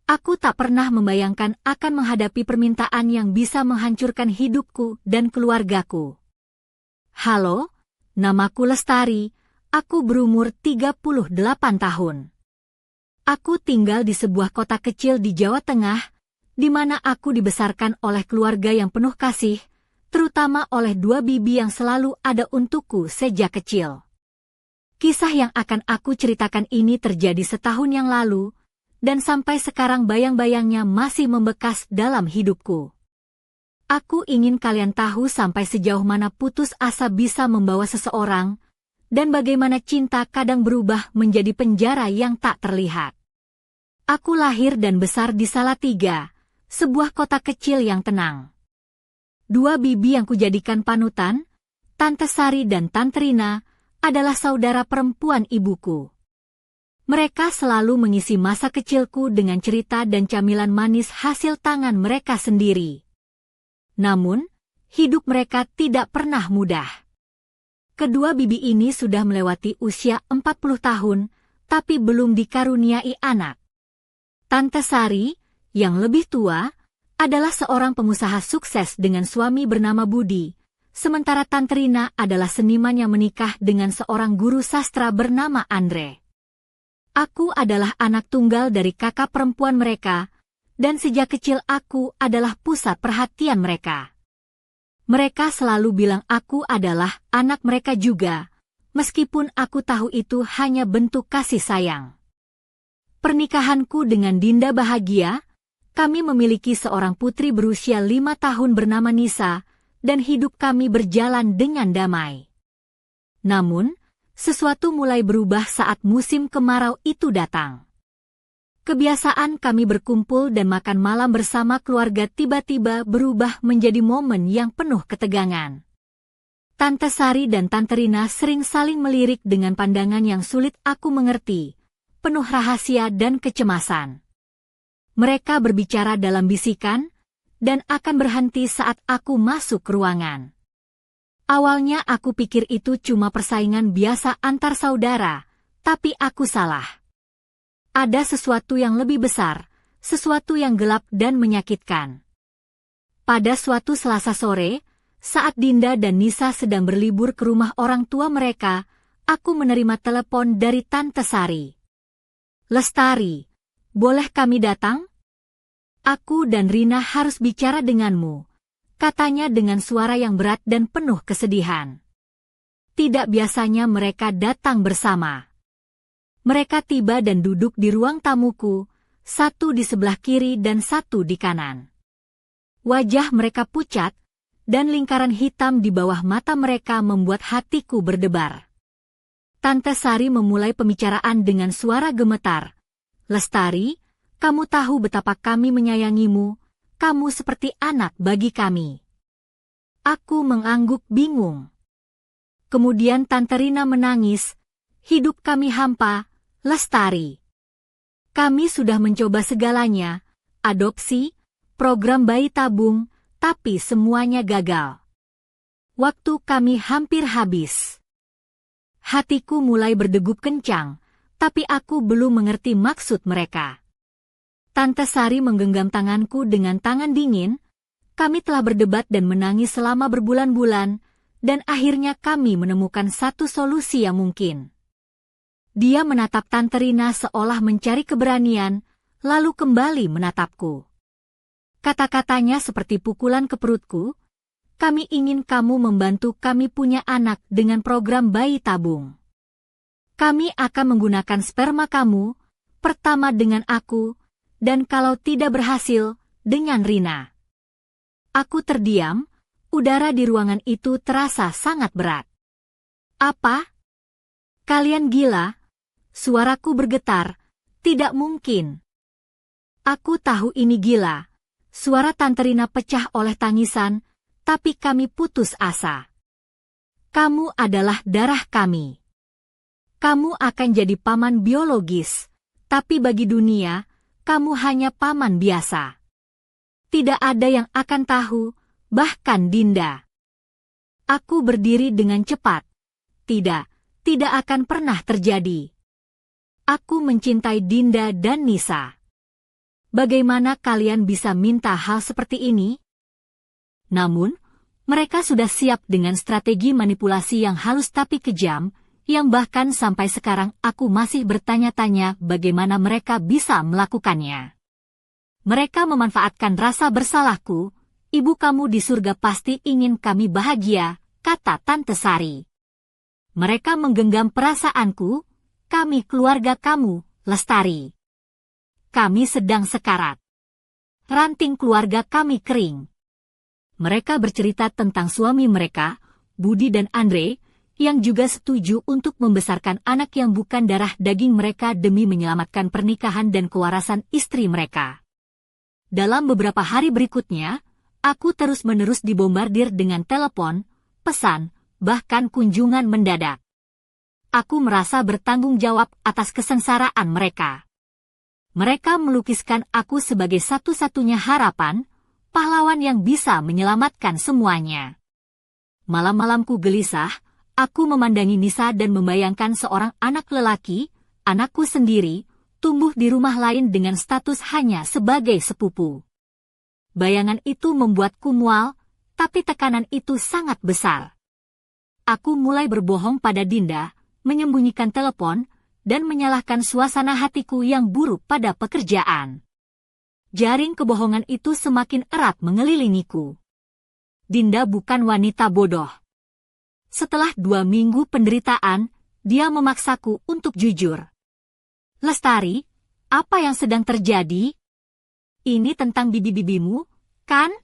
Aku tak pernah membayangkan akan menghadapi permintaan yang bisa menghancurkan hidupku dan keluargaku. Halo, namaku Lestari, aku berumur 38 tahun. Aku tinggal di sebuah kota kecil di Jawa Tengah, di mana aku dibesarkan oleh keluarga yang penuh kasih, terutama oleh dua bibi yang selalu ada untukku sejak kecil. Kisah yang akan aku ceritakan ini terjadi setahun yang lalu, dan sampai sekarang bayang-bayangnya masih membekas dalam hidupku. Aku ingin kalian tahu sampai sejauh mana putus asa bisa membawa seseorang, dan bagaimana cinta kadang berubah menjadi penjara yang tak terlihat. Aku lahir dan besar di Salatiga, sebuah kota kecil yang tenang. Dua bibi yang kujadikan panutan, Tante Sari dan Tante Rina, adalah saudara perempuan ibuku. Mereka selalu mengisi masa kecilku dengan cerita dan camilan manis hasil tangan mereka sendiri. Namun, hidup mereka tidak pernah mudah. Kedua bibi ini sudah melewati usia 40 tahun, tapi belum dikaruniai anak. Tante Sari, yang lebih tua, adalah seorang pengusaha sukses dengan suami bernama Budi, sementara Tante Rina adalah seniman yang menikah dengan seorang guru sastra bernama Andre. Aku adalah anak tunggal dari kakak perempuan mereka, dan sejak kecil aku adalah pusat perhatian mereka. Mereka selalu bilang aku adalah anak mereka juga, meskipun aku tahu itu hanya bentuk kasih sayang. Pernikahanku dengan Dinda bahagia, kami memiliki seorang putri berusia 5 tahun bernama Nisa, dan hidup kami berjalan dengan damai. Namun, sesuatu mulai berubah saat musim kemarau itu datang. Kebiasaan kami berkumpul dan makan malam bersama keluarga tiba-tiba berubah menjadi momen yang penuh ketegangan. Tante Sari dan Tante Rina sering saling melirik dengan pandangan yang sulit aku mengerti, penuh rahasia dan kecemasan. Mereka berbicara dalam bisikan, dan akan berhenti saat aku masuk ke ruangan. Awalnya aku pikir itu cuma persaingan biasa antar saudara, tapi aku salah. Ada sesuatu yang lebih besar, sesuatu yang gelap dan menyakitkan. Pada suatu Selasa sore, saat Dinda dan Nisa sedang berlibur ke rumah orang tua mereka, aku menerima telepon dari Tante Sari. Lestari, boleh kami datang? Aku dan Rina harus bicara denganmu, katanya dengan suara yang berat dan penuh kesedihan. Tidak biasanya mereka datang bersama. Mereka tiba dan duduk di ruang tamuku, satu di sebelah kiri dan satu di kanan. Wajah mereka pucat, dan lingkaran hitam di bawah mata mereka membuat hatiku berdebar. Tante Sari memulai pembicaraan dengan suara gemetar. Lestari, kamu tahu betapa kami menyayangimu. Kamu seperti anak bagi kami. Aku mengangguk bingung. Kemudian Tante Rina menangis. Hidup kami hampa, Lestari. Kami sudah mencoba segalanya, adopsi, program bayi tabung, tapi semuanya gagal. Waktu kami hampir habis. Hatiku mulai berdegup kencang, tapi aku belum mengerti maksud mereka. Tante Sari menggenggam tanganku dengan tangan dingin. Kami telah berdebat dan menangis selama berbulan-bulan, dan akhirnya kami menemukan satu solusi yang mungkin. Dia menatap Tante Rina seolah mencari keberanian, lalu kembali menatapku. Kata-katanya seperti pukulan ke perutku. Kami ingin kamu membantu kami punya anak dengan program bayi tabung. Kami akan menggunakan sperma kamu, pertama dengan aku, dan kalau tidak berhasil, dengan Rina. Aku terdiam, udara di ruangan itu terasa sangat berat. Apa? Kalian gila? Suaraku bergetar, tidak mungkin. Aku tahu ini gila. Suara Tante Rina pecah oleh tangisan, tapi kami putus asa. Kamu adalah darah kami. Kamu akan jadi paman biologis, tapi bagi dunia, kamu hanya paman biasa. Tidak ada yang akan tahu, bahkan Dinda. Aku berdiri dengan cepat. Tidak akan pernah terjadi. Aku mencintai Dinda dan Nisa. Bagaimana kalian bisa minta hal seperti ini? Namun, mereka sudah siap dengan strategi manipulasi yang halus tapi kejam, yang bahkan sampai sekarang aku masih bertanya-tanya bagaimana mereka bisa melakukannya. Mereka memanfaatkan rasa bersalahku. Ibu kamu di surga pasti ingin kami bahagia, kata Tante Sari. Mereka menggenggam perasaanku. Kami keluarga kamu, Lestari. Kami sedang sekarat. Ranting keluarga kami kering. Mereka bercerita tentang suami mereka, Budi dan Andre, yang juga setuju untuk membesarkan anak yang bukan darah daging mereka demi menyelamatkan pernikahan dan kewarasan istri mereka. Dalam beberapa hari berikutnya, aku terus-menerus dibombardir dengan telepon, pesan, bahkan kunjungan mendadak. Aku merasa bertanggung jawab atas kesengsaraan mereka. Mereka melukiskan aku sebagai satu-satunya harapan, pahlawan yang bisa menyelamatkan semuanya. Malam-malamku gelisah, aku memandangi Nisa dan membayangkan seorang anak lelaki, anakku sendiri, tumbuh di rumah lain dengan status hanya sebagai sepupu. Bayangan itu membuatku mual, tapi tekanan itu sangat besar. Aku mulai berbohong pada Dinda, menyembunyikan telepon, dan menyalahkan suasana hatiku yang buruk pada pekerjaan. Jaring kebohongan itu semakin erat mengelilingiku. Dinda bukan wanita bodoh. Setelah 2 minggu penderitaan, dia memaksaku untuk jujur. Lestari, apa yang sedang terjadi? Ini tentang bibi-bibimu, kan?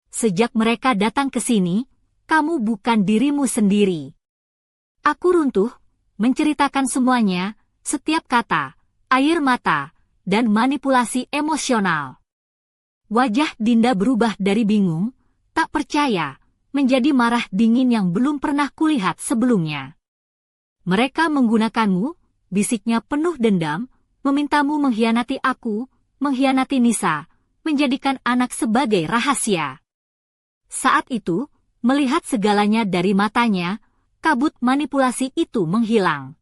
Sejak mereka datang ke sini, kamu bukan dirimu sendiri. Aku runtuh, menceritakan semuanya, setiap kata, air mata, dan manipulasi emosional. Wajah Dinda berubah dari bingung, tak percaya, menjadi marah dingin yang belum pernah kulihat sebelumnya. Mereka menggunakanmu, bisiknya penuh dendam, memintamu mengkhianati aku, mengkhianati Nisa, menjadikan anak sebagai rahasia. Saat itu, melihat segalanya dari matanya, kabut manipulasi itu menghilang.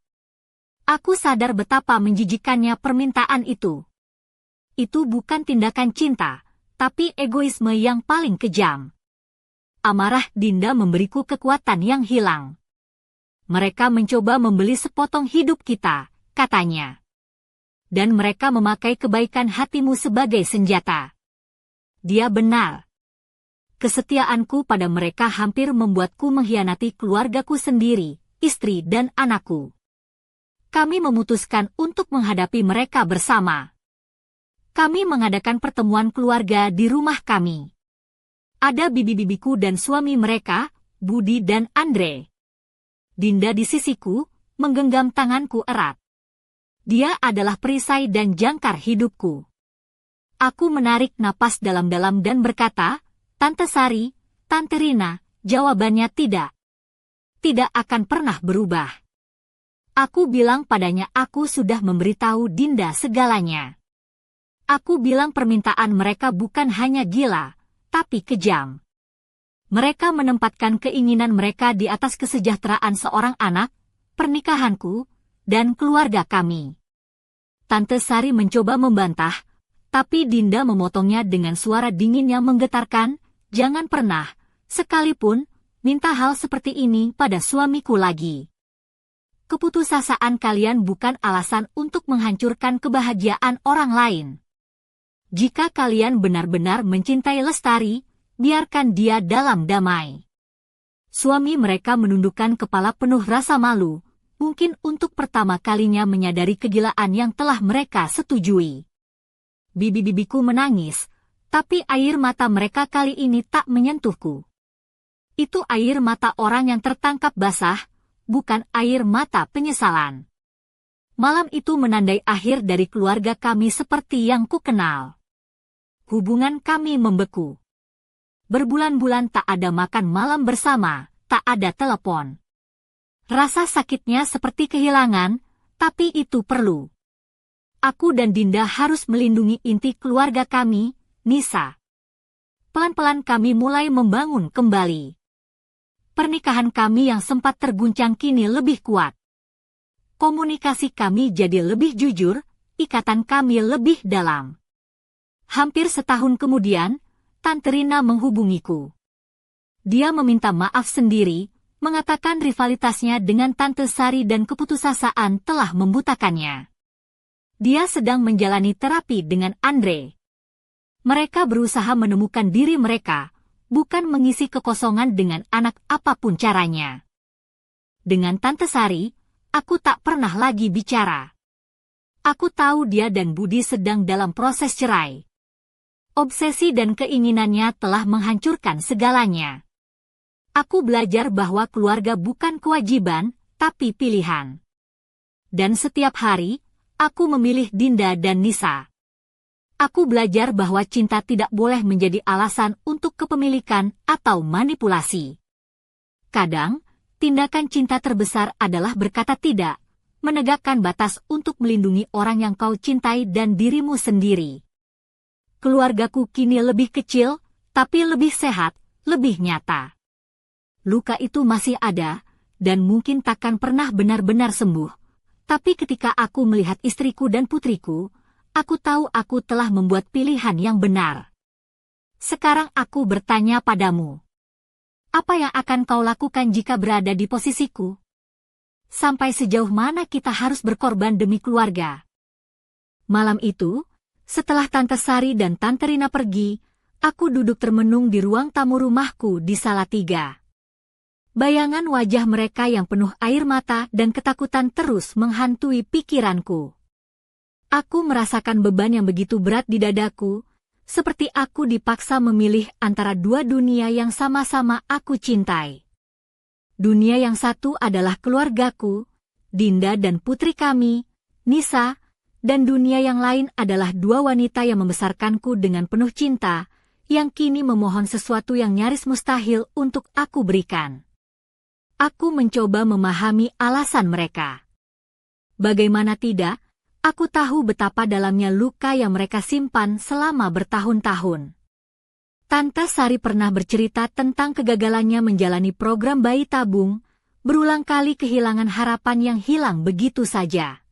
Aku sadar betapa menjijikannya permintaan itu. Itu bukan tindakan cinta, tapi egoisme yang paling kejam. Amarah Dinda memberiku kekuatan yang hilang. Mereka mencoba membeli sepotong hidup kita, katanya. Dan mereka memakai kebaikan hatimu sebagai senjata. Dia benar. Kesetiaanku pada mereka hampir membuatku mengkhianati keluargaku sendiri, istri dan anakku. Kami memutuskan untuk menghadapi mereka bersama. Kami mengadakan pertemuan keluarga di rumah kami. Ada bibi-bibiku dan suami mereka, Budi dan Andre. Dinda di sisiku, menggenggam tanganku erat. Dia adalah perisai dan jangkar hidupku. Aku menarik napas dalam-dalam dan berkata, Tante Sari, Tante Rina, jawabannya tidak. Tidak akan pernah berubah. Aku bilang padanya aku sudah memberitahu Dinda segalanya. Aku bilang permintaan mereka bukan hanya gila, tapi kejam. Mereka menempatkan keinginan mereka di atas kesejahteraan seorang anak, pernikahanku, dan keluarga kami. Tante Sari mencoba membantah, tapi Dinda memotongnya dengan suara dingin yang menggetarkan, jangan pernah, sekalipun, minta hal seperti ini pada suamiku lagi. Keputusasaan kalian bukan alasan untuk menghancurkan kebahagiaan orang lain. Jika kalian benar-benar mencintai Lestari, biarkan dia dalam damai. Suami mereka menundukkan kepala penuh rasa malu, mungkin untuk pertama kalinya menyadari kegilaan yang telah mereka setujui. Bibi-bibiku menangis, tapi air mata mereka kali ini tak menyentuhku. Itu air mata orang yang tertangkap basah, bukan air mata penyesalan. Malam itu menandai akhir dari keluarga kami seperti yang ku kenal. Hubungan kami membeku. Berbulan-bulan tak ada makan malam bersama, tak ada telepon. Rasa sakitnya seperti kehilangan, tapi itu perlu. Aku dan Dinda harus melindungi inti keluarga kami, Nisa. Pelan-pelan kami mulai membangun kembali. Pernikahan kami yang sempat terguncang kini lebih kuat. Komunikasi kami jadi lebih jujur, ikatan kami lebih dalam. Hampir setahun kemudian, Tante Rina menghubungiku. Dia meminta maaf sendiri, mengatakan rivalitasnya dengan Tante Sari dan keputusasaan telah membutakannya. Dia sedang menjalani terapi dengan Andre. Mereka berusaha menemukan diri mereka, bukan mengisi kekosongan dengan anak apapun caranya. Dengan Tante Sari, aku tak pernah lagi bicara. Aku tahu dia dan Budi sedang dalam proses cerai. Obsesi dan keinginannya telah menghancurkan segalanya. Aku belajar bahwa keluarga bukan kewajiban, tapi pilihan. Dan setiap hari, aku memilih Dinda dan Nisa. Aku belajar bahwa cinta tidak boleh menjadi alasan untuk kepemilikan atau manipulasi. Kadang, tindakan cinta terbesar adalah berkata tidak, menegakkan batas untuk melindungi orang yang kau cintai dan dirimu sendiri. Keluargaku kini lebih kecil, tapi lebih sehat, lebih nyata. Luka itu masih ada, dan mungkin takkan pernah benar-benar sembuh. Tapi ketika aku melihat istriku dan putriku, aku tahu aku telah membuat pilihan yang benar. Sekarang aku bertanya padamu. Apa yang akan kau lakukan jika berada di posisiku? Sampai sejauh mana kita harus berkorban demi keluarga? Malam itu, setelah Tante Sari dan Tante Rina pergi, aku duduk termenung di ruang tamu rumahku di Salatiga. Bayangan wajah mereka yang penuh air mata dan ketakutan terus menghantui pikiranku. Aku merasakan beban yang begitu berat di dadaku, seperti aku dipaksa memilih antara dua dunia yang sama-sama aku cintai. Dunia yang satu adalah keluargaku, Dinda dan putri kami, Nisa, dan dunia yang lain adalah dua wanita yang membesarkanku dengan penuh cinta, yang kini memohon sesuatu yang nyaris mustahil untuk aku berikan. Aku mencoba memahami alasan mereka. Bagaimana tidak, aku tahu betapa dalamnya luka yang mereka simpan selama bertahun-tahun. Tante Sari pernah bercerita tentang kegagalannya menjalani program bayi tabung, berulang kali kehilangan harapan yang hilang begitu saja.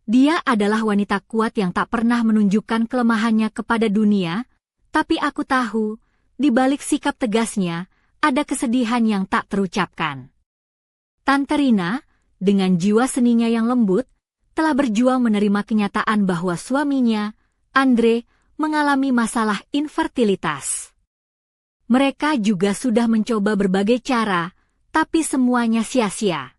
Dia adalah wanita kuat yang tak pernah menunjukkan kelemahannya kepada dunia, tapi aku tahu, di balik sikap tegasnya, ada kesedihan yang tak terucapkan. Tante Rina, dengan jiwa seninya yang lembut, telah berjuang menerima kenyataan bahwa suaminya, Andre, mengalami masalah infertilitas. Mereka juga sudah mencoba berbagai cara, tapi semuanya sia-sia.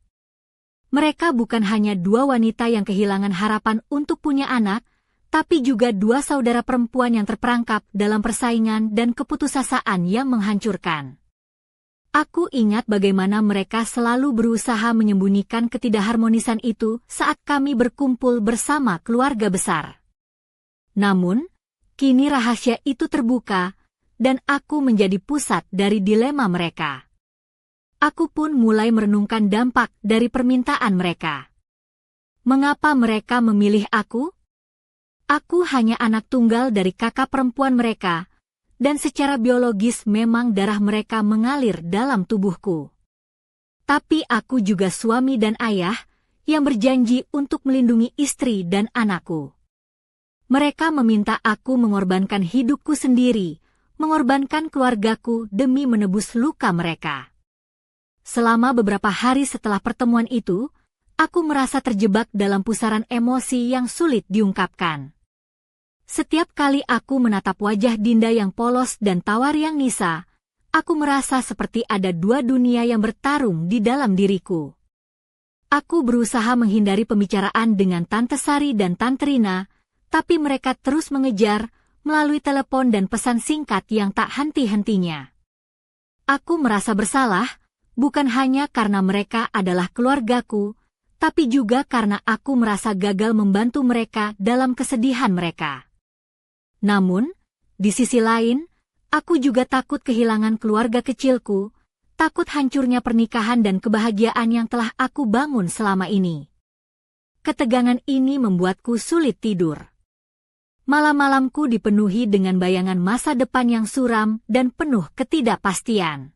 Mereka bukan hanya dua wanita yang kehilangan harapan untuk punya anak, tapi juga dua saudara perempuan yang terperangkap dalam persaingan dan keputusasaan yang menghancurkan. Aku ingat bagaimana mereka selalu berusaha menyembunyikan ketidakharmonisan itu saat kami berkumpul bersama keluarga besar. Namun, kini rahasia itu terbuka, dan aku menjadi pusat dari dilema mereka. Aku pun mulai merenungkan dampak dari permintaan mereka. Mengapa mereka memilih aku? Aku hanya anak tunggal dari kakak perempuan mereka, dan secara biologis memang darah mereka mengalir dalam tubuhku. Tapi aku juga suami dan ayah, yang berjanji untuk melindungi istri dan anakku. Mereka meminta aku mengorbankan hidupku sendiri, mengorbankan keluargaku demi menebus luka mereka. Selama beberapa hari setelah pertemuan itu, aku merasa terjebak dalam pusaran emosi yang sulit diungkapkan. Setiap kali aku menatap wajah Dinda yang polos dan tawar yang Nisa, aku merasa seperti ada dua dunia yang bertarung di dalam diriku. Aku berusaha menghindari pembicaraan dengan Tante Sari dan Tante Rina, tapi mereka terus mengejar melalui telepon dan pesan singkat yang tak henti-hentinya. Aku merasa bersalah, bukan hanya karena mereka adalah keluargaku, tapi juga karena aku merasa gagal membantu mereka dalam kesedihan mereka. Namun, di sisi lain, aku juga takut kehilangan keluarga kecilku, takut hancurnya pernikahan dan kebahagiaan yang telah aku bangun selama ini. Ketegangan ini membuatku sulit tidur. Malam-malamku dipenuhi dengan bayangan masa depan yang suram dan penuh ketidakpastian.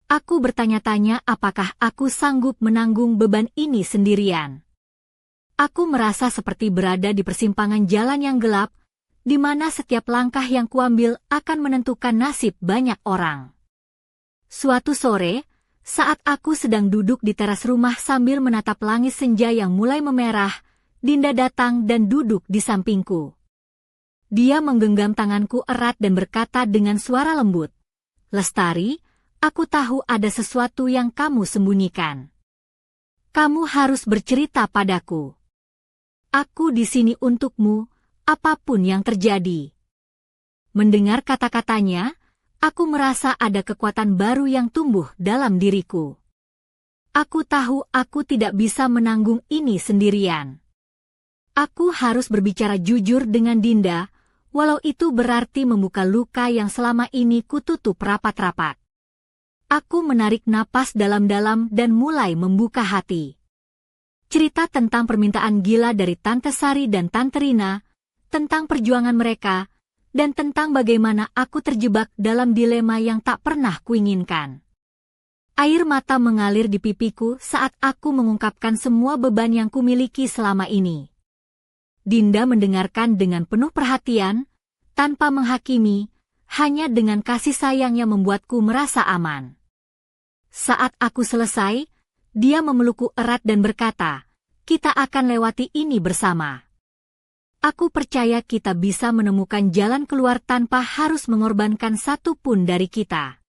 Aku bertanya-tanya apakah aku sanggup menanggung beban ini sendirian. Aku merasa seperti berada di persimpangan jalan yang gelap, di mana setiap langkah yang kuambil akan menentukan nasib banyak orang. Suatu sore, saat aku sedang duduk di teras rumah sambil menatap langit senja yang mulai memerah, Dinda datang dan duduk di sampingku. Dia menggenggam tanganku erat dan berkata dengan suara lembut, "Lestari, aku tahu ada sesuatu yang kamu sembunyikan. Kamu harus bercerita padaku. Aku di sini untukmu, apapun yang terjadi." Mendengar kata-katanya, aku merasa ada kekuatan baru yang tumbuh dalam diriku. Aku tahu aku tidak bisa menanggung ini sendirian. Aku harus berbicara jujur dengan Dinda, walau itu berarti membuka luka yang selama ini kututup rapat-rapat. Aku menarik napas dalam-dalam dan mulai membuka hati. Cerita tentang permintaan gila dari Tante Sari dan Tante Rina, tentang perjuangan mereka, dan tentang bagaimana aku terjebak dalam dilema yang tak pernah kuinginkan. Air mata mengalir di pipiku saat aku mengungkapkan semua beban yang kumiliki selama ini. Dinda mendengarkan dengan penuh perhatian, tanpa menghakimi, hanya dengan kasih sayang yang membuatku merasa aman. Saat aku selesai, dia memelukku erat dan berkata, "Kita akan lewati ini bersama. Aku percaya kita bisa menemukan jalan keluar tanpa harus mengorbankan satu pun dari kita."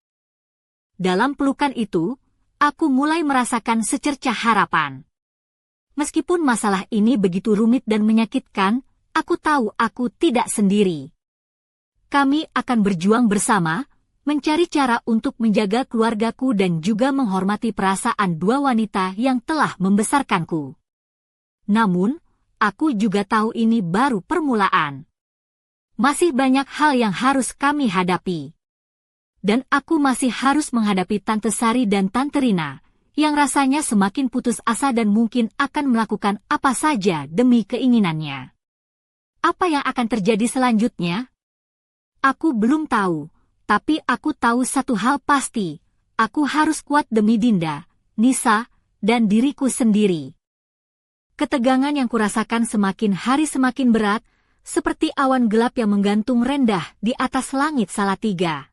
Dalam pelukan itu, aku mulai merasakan secercah harapan. Meskipun masalah ini begitu rumit dan menyakitkan, aku tahu aku tidak sendiri. Kami akan berjuang bersama, mencari cara untuk menjaga keluargaku dan juga menghormati perasaan dua wanita yang telah membesarkanku. Namun, aku juga tahu ini baru permulaan. Masih banyak hal yang harus kami hadapi. Dan aku masih harus menghadapi Tante Sari dan Tante Rina, yang rasanya semakin putus asa dan mungkin akan melakukan apa saja demi keinginannya. Apa yang akan terjadi selanjutnya? Aku belum tahu. Tapi aku tahu satu hal pasti, aku harus kuat demi Dinda, Nisa, dan diriku sendiri. Ketegangan yang kurasakan semakin hari semakin berat, seperti awan gelap yang menggantung rendah di atas langit Salatiga.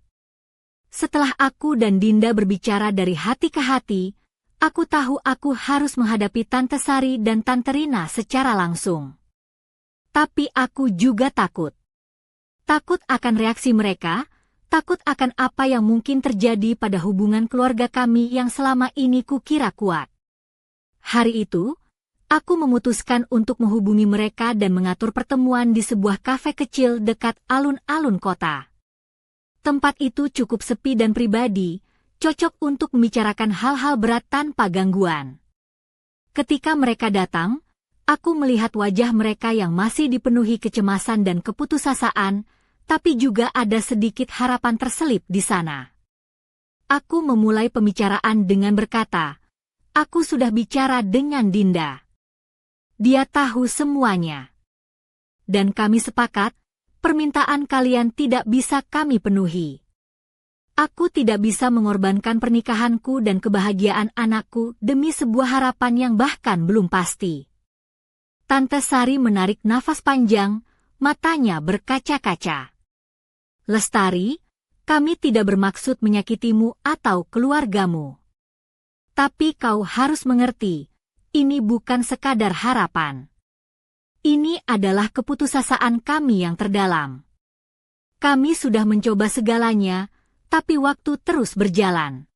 Setelah aku dan Dinda berbicara dari hati ke hati, aku tahu aku harus menghadapi Tante Sari dan Tante Rina secara langsung. Tapi aku juga takut. Takut akan reaksi mereka, takut akan apa yang mungkin terjadi pada hubungan keluarga kami yang selama ini kukira kuat. Hari itu, aku memutuskan untuk menghubungi mereka dan mengatur pertemuan di sebuah kafe kecil dekat alun-alun kota. Tempat itu cukup sepi dan pribadi, cocok untuk membicarakan hal-hal berat tanpa gangguan. Ketika mereka datang, aku melihat wajah mereka yang masih dipenuhi kecemasan dan keputusasaan, tapi juga ada sedikit harapan terselip di sana. Aku memulai pembicaraan dengan berkata, "Aku sudah bicara dengan Dinda. Dia tahu semuanya. Dan kami sepakat, permintaan kalian tidak bisa kami penuhi. Aku tidak bisa mengorbankan pernikahanku dan kebahagiaan anakku demi sebuah harapan yang bahkan belum pasti." Tante Sari menarik nafas panjang, matanya berkaca-kaca. "Lestari, kami tidak bermaksud menyakitimu atau keluargamu. Tapi kau harus mengerti, ini bukan sekadar harapan. Ini adalah keputusasaan kami yang terdalam. Kami sudah mencoba segalanya, tapi waktu terus berjalan."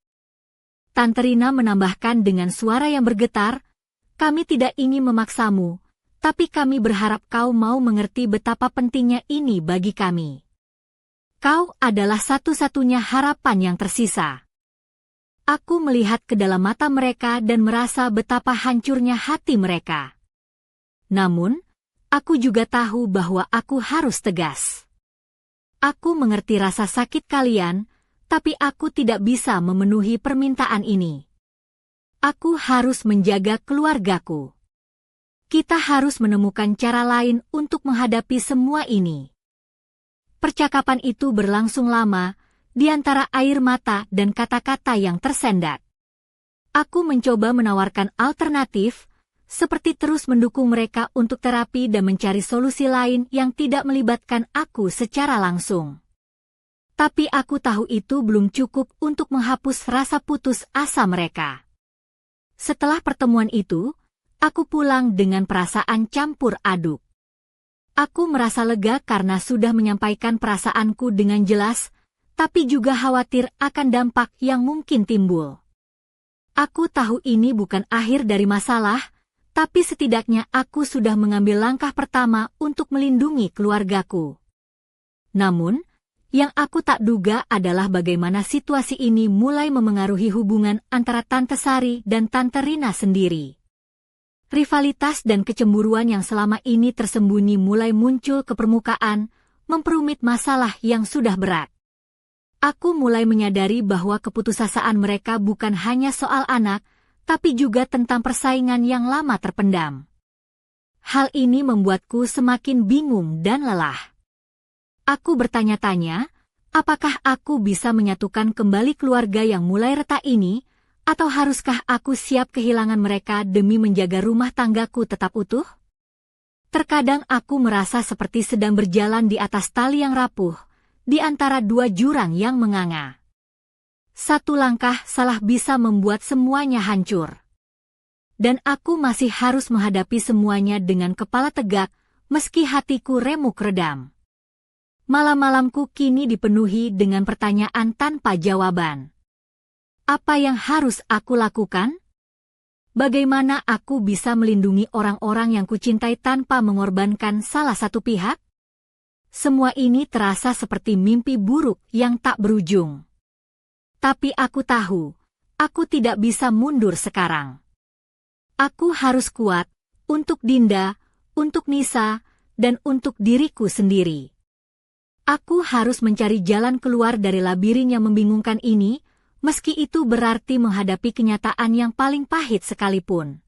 Tante Rina menambahkan dengan suara yang bergetar, "Kami tidak ingin memaksamu, tapi kami berharap kau mau mengerti betapa pentingnya ini bagi kami. Kau adalah satu-satunya harapan yang tersisa." Aku melihat ke dalam mata mereka dan merasa betapa hancurnya hati mereka. Namun, aku juga tahu bahwa aku harus tegas. Aku mengerti rasa sakit kalian, tapi aku tidak bisa memenuhi permintaan ini. Aku harus menjaga keluargaku. Kita harus menemukan cara lain untuk menghadapi semua ini. Percakapan itu berlangsung lama, di antara air mata dan kata-kata yang tersendat. Aku mencoba menawarkan alternatif, seperti terus mendukung mereka untuk terapi dan mencari solusi lain yang tidak melibatkan aku secara langsung. Tapi aku tahu itu belum cukup untuk menghapus rasa putus asa mereka. Setelah pertemuan itu, aku pulang dengan perasaan campur aduk. Aku merasa lega karena sudah menyampaikan perasaanku dengan jelas, tapi juga khawatir akan dampak yang mungkin timbul. Aku tahu ini bukan akhir dari masalah, tapi setidaknya aku sudah mengambil langkah pertama untuk melindungi keluargaku. Namun, yang aku tak duga adalah bagaimana situasi ini mulai memengaruhi hubungan antara Tante Sari dan Tante Rina sendiri. Rivalitas dan kecemburuan yang selama ini tersembunyi mulai muncul ke permukaan, memperumit masalah yang sudah berat. Aku mulai menyadari bahwa keputusasaan mereka bukan hanya soal anak, tapi juga tentang persaingan yang lama terpendam. Hal ini membuatku semakin bingung dan lelah. Aku bertanya-tanya, apakah aku bisa menyatukan kembali keluarga yang mulai retak ini, atau haruskah aku siap kehilangan mereka demi menjaga rumah tanggaku tetap utuh? Terkadang aku merasa seperti sedang berjalan di atas tali yang rapuh, di antara dua jurang yang menganga. Satu langkah salah bisa membuat semuanya hancur. Dan aku masih harus menghadapi semuanya dengan kepala tegak, meski hatiku remuk redam. Malam-malamku kini dipenuhi dengan pertanyaan tanpa jawaban. Apa yang harus aku lakukan? Bagaimana aku bisa melindungi orang-orang yang kucintai tanpa mengorbankan salah satu pihak? Semua ini terasa seperti mimpi buruk yang tak berujung. Tapi aku tahu, aku tidak bisa mundur sekarang. Aku harus kuat, untuk Dinda, untuk Nisa, dan untuk diriku sendiri. Aku harus mencari jalan keluar dari labirin yang membingungkan ini, meski itu berarti menghadapi kenyataan yang paling pahit sekalipun.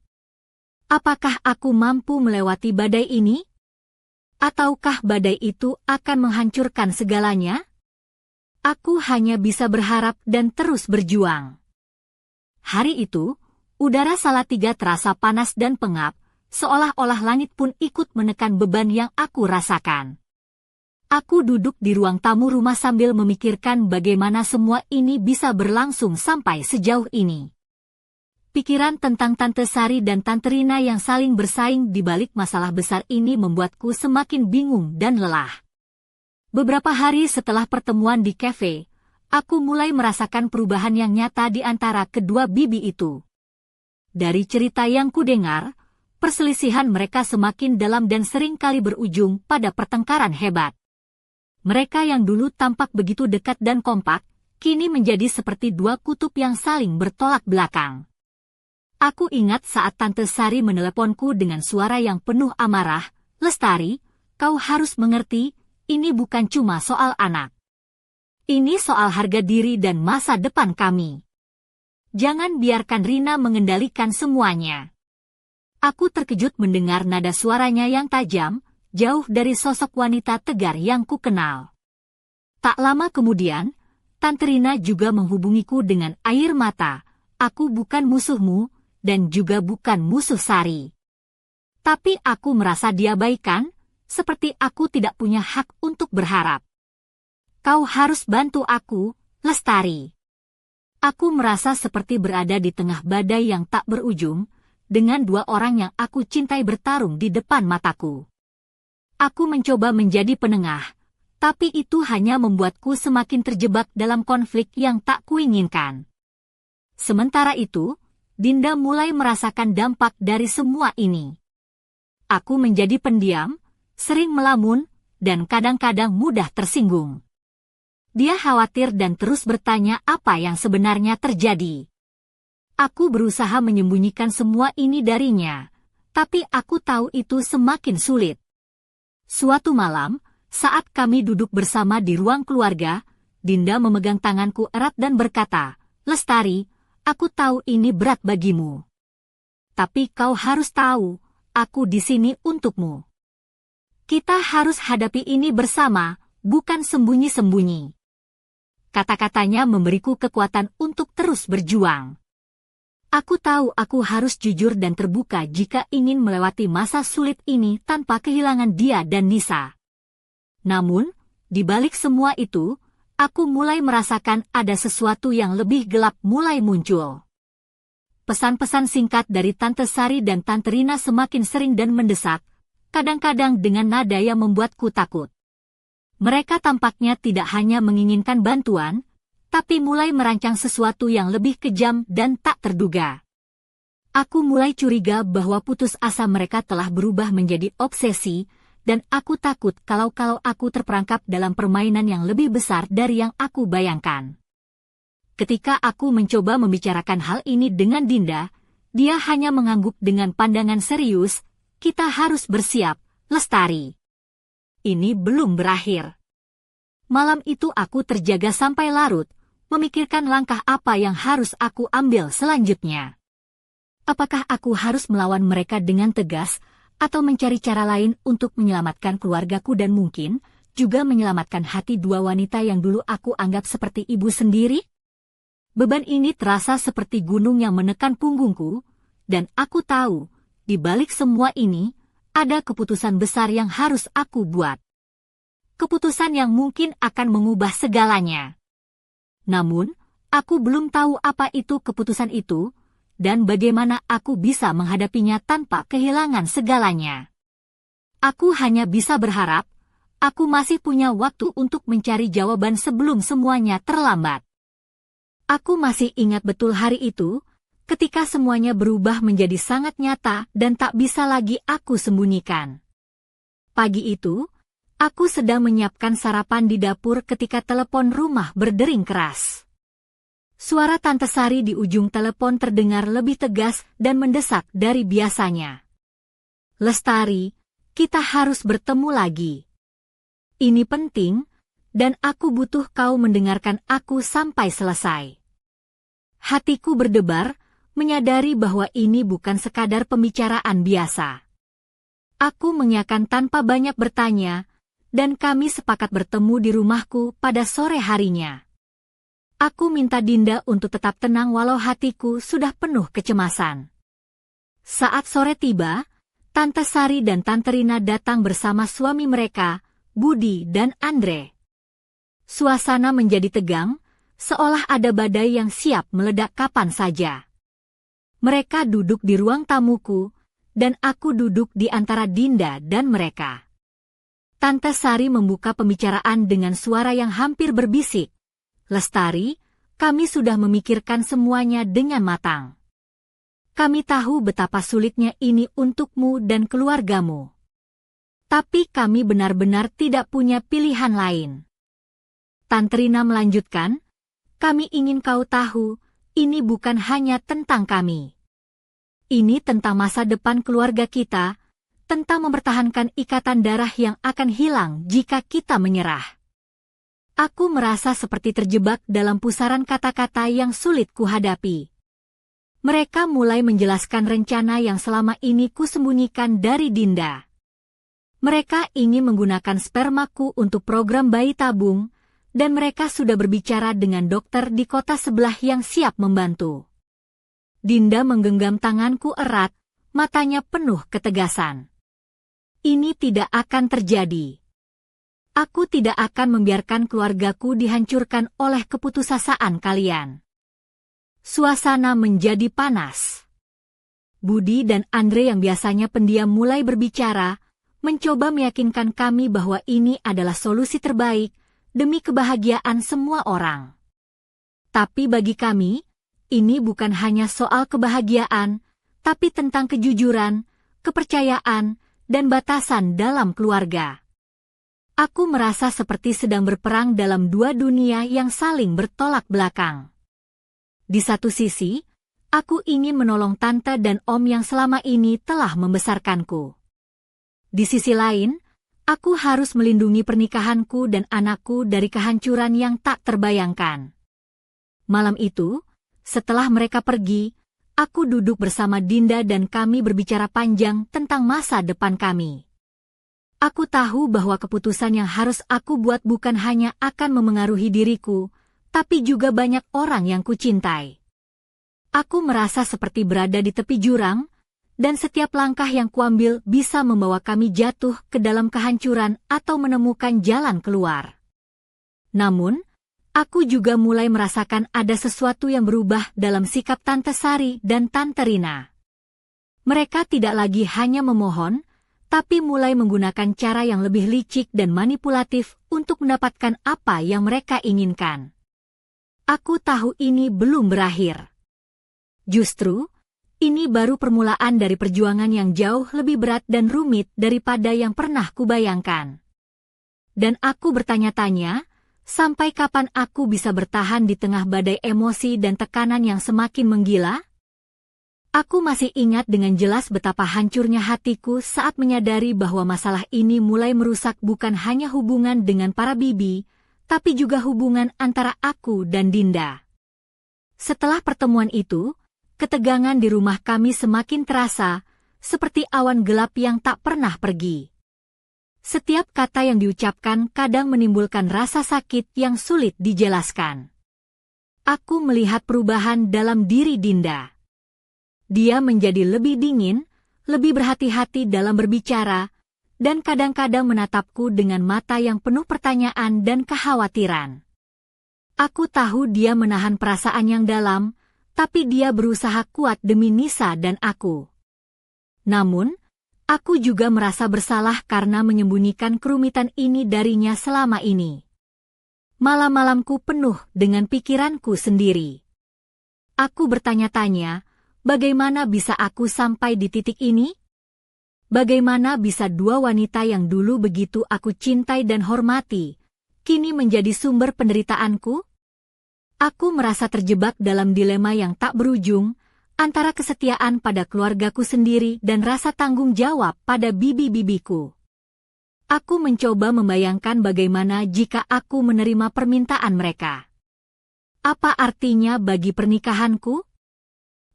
Apakah aku mampu melewati badai ini? Ataukah badai itu akan menghancurkan segalanya? Aku hanya bisa berharap dan terus berjuang. Hari itu, udara Salatiga terasa panas dan pengap, seolah-olah langit pun ikut menekan beban yang aku rasakan. Aku duduk di ruang tamu rumah sambil memikirkan bagaimana semua ini bisa berlangsung sampai sejauh ini. Pikiran tentang Tante Sari dan Tante Rina yang saling bersaing di balik masalah besar ini membuatku semakin bingung dan lelah. Beberapa hari setelah pertemuan di kafe, aku mulai merasakan perubahan yang nyata di antara kedua bibi itu. Dari cerita yang kudengar, perselisihan mereka semakin dalam dan sering kali berujung pada pertengkaran hebat. Mereka yang dulu tampak begitu dekat dan kompak, kini menjadi seperti dua kutub yang saling bertolak belakang. Aku ingat saat Tante Sari meneleponku dengan suara yang penuh amarah, "Lestari, kau harus mengerti, ini bukan cuma soal anak. Ini soal harga diri dan masa depan kami. Jangan biarkan Rina mengendalikan semuanya." Aku terkejut mendengar nada suaranya yang tajam, jauh dari sosok wanita tegar yang kukenal. Tak lama kemudian, Tante Rina juga menghubungiku dengan air mata, "Aku bukan musuhmu, dan juga bukan musuh Sari. Tapi aku merasa diabaikan, seperti aku tidak punya hak untuk berharap. Kau harus bantu aku, Lestari." Aku merasa seperti berada di tengah badai yang tak berujung, dengan dua orang yang aku cintai bertarung di depan mataku. Aku mencoba menjadi penengah, tapi itu hanya membuatku semakin terjebak dalam konflik yang tak kuinginkan. Sementara itu, Dinda mulai merasakan dampak dari semua ini. Aku menjadi pendiam, sering melamun, dan kadang-kadang mudah tersinggung. Dia khawatir dan terus bertanya apa yang sebenarnya terjadi. Aku berusaha menyembunyikan semua ini darinya, tapi aku tahu itu semakin sulit. Suatu malam, saat kami duduk bersama di ruang keluarga, Dinda memegang tanganku erat dan berkata, "Lestari, aku tahu ini berat bagimu. Tapi kau harus tahu, aku di sini untukmu. Kita harus hadapi ini bersama, bukan sembunyi-sembunyi." Kata-katanya memberiku kekuatan untuk terus berjuang. Aku tahu aku harus jujur dan terbuka jika ingin melewati masa sulit ini tanpa kehilangan dia dan Nisa. Namun, di balik semua itu, aku mulai merasakan ada sesuatu yang lebih gelap mulai muncul. Pesan-pesan singkat dari Tante Sari dan Tante Rina semakin sering dan mendesak, kadang-kadang dengan nada yang membuatku takut. Mereka tampaknya tidak hanya menginginkan bantuan, tapi mulai merancang sesuatu yang lebih kejam dan tak terduga. Aku mulai curiga bahwa putus asa mereka telah berubah menjadi obsesi, dan aku takut kalau aku terperangkap dalam permainan yang lebih besar dari yang aku bayangkan. Ketika aku mencoba membicarakan hal ini dengan Dinda, dia hanya mengangguk dengan pandangan serius, "Kita harus bersiap, Lestari. Ini belum berakhir." Malam itu aku terjaga sampai larut, memikirkan langkah apa yang harus aku ambil selanjutnya. Apakah aku harus melawan mereka dengan tegas, atau mencari cara lain untuk menyelamatkan keluargaku dan mungkin juga menyelamatkan hati dua wanita yang dulu aku anggap seperti ibu sendiri? Beban ini terasa seperti gunung yang menekan punggungku, dan aku tahu, di balik semua ini, ada keputusan besar yang harus aku buat. Keputusan yang mungkin akan mengubah segalanya. Namun, aku belum tahu apa itu keputusan itu, dan bagaimana aku bisa menghadapinya tanpa kehilangan segalanya. Aku hanya bisa berharap, aku masih punya waktu untuk mencari jawaban sebelum semuanya terlambat. Aku masih ingat betul hari itu, ketika semuanya berubah menjadi sangat nyata dan tak bisa lagi aku sembunyikan. Pagi itu, aku sedang menyiapkan sarapan di dapur ketika telepon rumah berdering keras. Suara Tante Sari di ujung telepon terdengar lebih tegas dan mendesak dari biasanya. "Lestari, kita harus bertemu lagi. Ini penting, dan aku butuh kau mendengarkan aku sampai selesai." Hatiku berdebar, menyadari bahwa ini bukan sekadar pembicaraan biasa. Aku mengiyakan tanpa banyak bertanya, dan kami sepakat bertemu di rumahku pada sore harinya. Aku minta Dinda untuk tetap tenang walau hatiku sudah penuh kecemasan. Saat sore tiba, Tante Sari dan Tante Rina datang bersama suami mereka, Budi dan Andre. Suasana menjadi tegang, seolah ada badai yang siap meledak kapan saja. Mereka duduk di ruang tamuku, dan aku duduk di antara Dinda dan mereka. Tante Sari membuka pembicaraan dengan suara yang hampir berbisik. "Lestari, kami sudah memikirkan semuanya dengan matang. Kami tahu betapa sulitnya ini untukmu dan keluargamu. Tapi kami benar-benar tidak punya pilihan lain." Tante Rina melanjutkan, "Kami ingin kau tahu, ini bukan hanya tentang kami. Ini tentang masa depan keluarga kita, tentang mempertahankan ikatan darah yang akan hilang jika kita menyerah." Aku merasa seperti terjebak dalam pusaran kata-kata yang sulit kuhadapi. Mereka mulai menjelaskan rencana yang selama ini kusembunyikan dari Dinda. Mereka ingin menggunakan spermaku untuk program bayi tabung, dan mereka sudah berbicara dengan dokter di kota sebelah yang siap membantu. Dinda menggenggam tanganku erat, matanya penuh ketegasan. "Ini tidak akan terjadi. Aku tidak akan membiarkan keluargaku dihancurkan oleh keputusasaan kalian." Suasana menjadi panas. Budi dan Andre yang biasanya pendiam mulai berbicara, mencoba meyakinkan kami bahwa ini adalah solusi terbaik, demi kebahagiaan semua orang. Tapi bagi kami, ini bukan hanya soal kebahagiaan, tapi tentang kejujuran, kepercayaan, dan batasan dalam keluarga. Aku merasa seperti sedang berperang dalam dua dunia yang saling bertolak belakang. Di satu sisi, aku ingin menolong tante dan om yang selama ini telah membesarkanku. Di sisi lain, aku harus melindungi pernikahanku dan anakku dari kehancuran yang tak terbayangkan. Malam itu, setelah mereka pergi, aku duduk bersama Dinda dan kami berbicara panjang tentang masa depan kami. Aku tahu bahwa keputusan yang harus aku buat bukan hanya akan memengaruhi diriku, tapi juga banyak orang yang kucintai. Aku merasa seperti berada di tepi jurang, dan setiap langkah yang kuambil bisa membawa kami jatuh ke dalam kehancuran atau menemukan jalan keluar. Namun, aku juga mulai merasakan ada sesuatu yang berubah dalam sikap Tante Sari dan Tante Rina. Mereka tidak lagi hanya memohon, tapi mulai menggunakan cara yang lebih licik dan manipulatif untuk mendapatkan apa yang mereka inginkan. Aku tahu ini belum berakhir. Justru, ini baru permulaan dari perjuangan yang jauh lebih berat dan rumit daripada yang pernah kubayangkan. Dan aku bertanya-tanya, sampai kapan aku bisa bertahan di tengah badai emosi dan tekanan yang semakin menggila? Aku masih ingat dengan jelas betapa hancurnya hatiku saat menyadari bahwa masalah ini mulai merusak bukan hanya hubungan dengan para bibi, tapi juga hubungan antara aku dan Dinda. Setelah pertemuan itu, ketegangan di rumah kami semakin terasa, seperti awan gelap yang tak pernah pergi. Setiap kata yang diucapkan kadang menimbulkan rasa sakit yang sulit dijelaskan. Aku melihat perubahan dalam diri Dinda. Dia menjadi lebih dingin, lebih berhati-hati dalam berbicara, dan kadang-kadang menatapku dengan mata yang penuh pertanyaan dan kekhawatiran. Aku tahu dia menahan perasaan yang dalam, tapi dia berusaha kuat demi Nisa dan aku. Namun, aku juga merasa bersalah karena menyembunyikan kerumitan ini darinya selama ini. Malam-malamku penuh dengan pikiranku sendiri. Aku bertanya-tanya, bagaimana bisa aku sampai di titik ini? Bagaimana bisa dua wanita yang dulu begitu aku cintai dan hormati, kini menjadi sumber penderitaanku? Aku merasa terjebak dalam dilema yang tak berujung, antara kesetiaan pada keluargaku sendiri dan rasa tanggung jawab pada bibi-bibiku. Aku mencoba membayangkan bagaimana jika aku menerima permintaan mereka. Apa artinya bagi pernikahanku?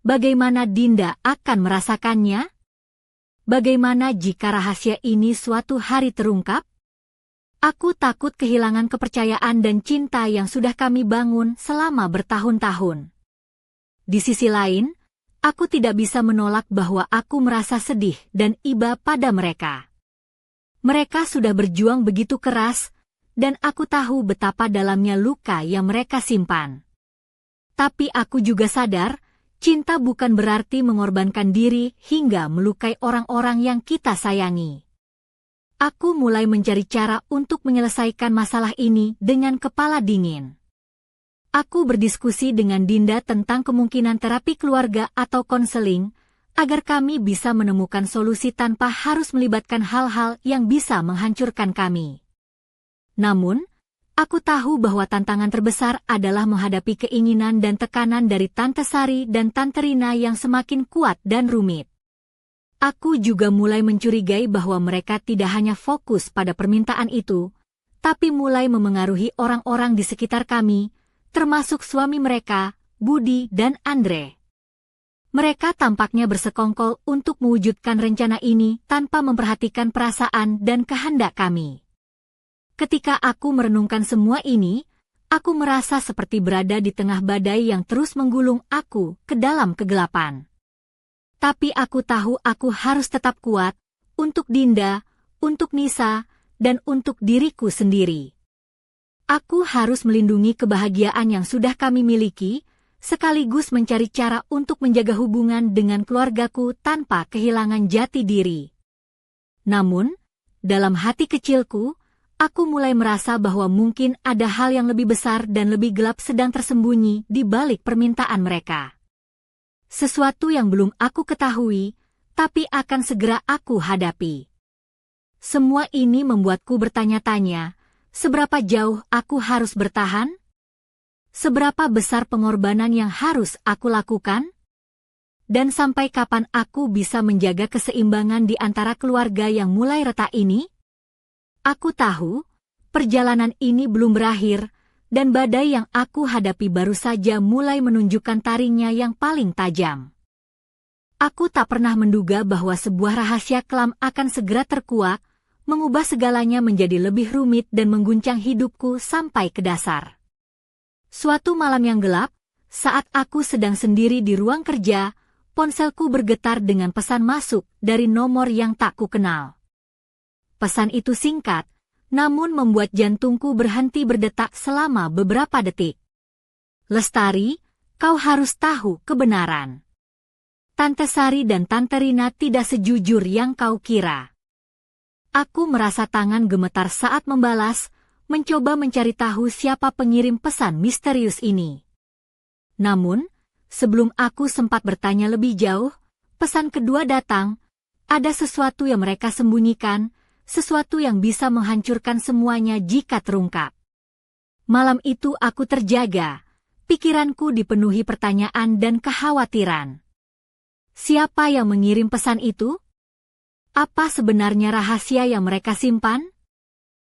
Bagaimana Dinda akan merasakannya? Bagaimana jika rahasia ini suatu hari terungkap? Aku takut kehilangan kepercayaan dan cinta yang sudah kami bangun selama bertahun-tahun. Di sisi lain, aku tidak bisa menolak bahwa aku merasa sedih dan iba pada mereka. Mereka sudah berjuang begitu keras, dan aku tahu betapa dalamnya luka yang mereka simpan. Tapi aku juga sadar, cinta bukan berarti mengorbankan diri hingga melukai orang-orang yang kita sayangi. Aku mulai mencari cara untuk menyelesaikan masalah ini dengan kepala dingin. Aku berdiskusi dengan Dinda tentang kemungkinan terapi keluarga atau konseling, agar kami bisa menemukan solusi tanpa harus melibatkan hal-hal yang bisa menghancurkan kami. Namun, aku tahu bahwa tantangan terbesar adalah menghadapi keinginan dan tekanan dari Tante Sari dan Tante Rina yang semakin kuat dan rumit. Aku juga mulai mencurigai bahwa mereka tidak hanya fokus pada permintaan itu, tapi mulai memengaruhi orang-orang di sekitar kami, termasuk suami mereka, Budi dan Andre. Mereka tampaknya bersekongkol untuk mewujudkan rencana ini tanpa memperhatikan perasaan dan kehendak kami. Ketika aku merenungkan semua ini, aku merasa seperti berada di tengah badai yang terus menggulung aku ke dalam kegelapan. Tapi aku tahu aku harus tetap kuat, untuk Dinda, untuk Nisa, dan untuk diriku sendiri. Aku harus melindungi kebahagiaan yang sudah kami miliki, sekaligus mencari cara untuk menjaga hubungan dengan keluargaku tanpa kehilangan jati diri. Namun, dalam hati kecilku, aku mulai merasa bahwa mungkin ada hal yang lebih besar dan lebih gelap sedang tersembunyi di balik permintaan mereka. Sesuatu yang belum aku ketahui, tapi akan segera aku hadapi. Semua ini membuatku bertanya-tanya, seberapa jauh aku harus bertahan? Seberapa besar pengorbanan yang harus aku lakukan? Dan sampai kapan aku bisa menjaga keseimbangan di antara keluarga yang mulai retak ini? Aku tahu, perjalanan ini belum berakhir, dan badai yang aku hadapi baru saja mulai menunjukkan taringnya yang paling tajam. Aku tak pernah menduga bahwa sebuah rahasia kelam akan segera terkuak, mengubah segalanya menjadi lebih rumit dan mengguncang hidupku sampai ke dasar. Suatu malam yang gelap, Saat aku sedang sendiri di ruang kerja, ponselku bergetar dengan pesan masuk dari nomor yang tak kukenal. Pesan itu singkat, namun membuat jantungku berhenti berdetak selama beberapa detik. Lestari, kau harus tahu kebenaran. Tante Sari dan Tante Rina tidak sejujur yang kau kira. Aku merasa tangan gemetar saat membalas, mencoba mencari tahu siapa pengirim pesan misterius ini. Namun, sebelum aku sempat bertanya lebih jauh, pesan kedua datang. Ada sesuatu yang mereka sembunyikan, sesuatu yang bisa menghancurkan semuanya jika terungkap. Malam itu aku terjaga, pikiranku dipenuhi pertanyaan dan kekhawatiran. Siapa yang mengirim pesan itu? Apa sebenarnya rahasia yang mereka simpan?